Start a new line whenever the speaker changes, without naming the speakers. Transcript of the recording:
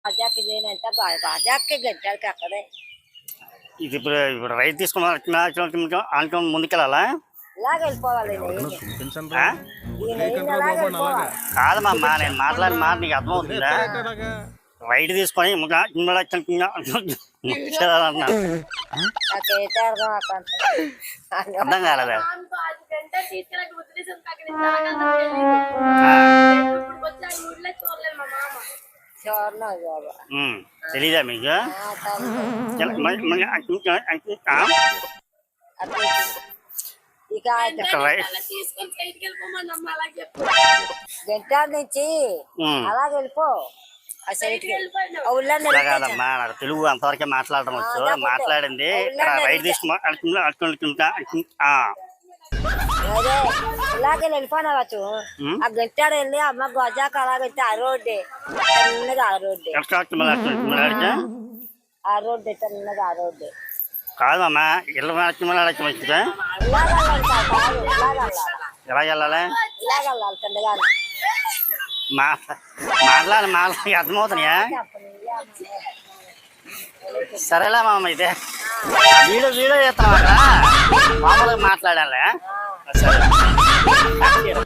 గజాకి చేయనంత గజాకి గంటలకి అక్కడే
ఇది ఇప్పుడు రైతు తీసుకుని ముందుకెళ్ళాలా?
ఇలాగ వెళ్ళిపోవాలి
ఆ? కాదమ్మా నేను మాట్లాడిన మాట నీకు అర్థమవుతుందా? రైట్ తీసుకొని అర్థం కాలేదా? తెలీదా మీకు?
ఇక గంట నుంచి అలాగ వెళ్ళిపో.
కాదమ్మా నాకు తెలుగు అంతవరకే మాట్లాడడం వచ్చు. మాట్లాడింది ఇక్కడ రైట్ తీసుకుని
అదే ఇలాగే వెళ్ళిపోనవచ్చు. ఆ గంటాడు వెళ్ళి అమ్మ గజాకు అలాగైతే ఆ రోడ్డే చిన్నగా ఆ రోడ్డే ఆ రోడ్డే చిన్నగా ఆ రోడ్డే
కాదమ్మా ఇళ్ళ మంచిదా? ఎలా వెళ్ళాలి?
ఇలాగెళ్ళాలి చిన్నగా
మాట్లాడి అర్థమవుతున్నాయా? సరేలే మామ అయితే వీడియో చేస్తామా? మామూలుగా మాట్లాడాలి. సరే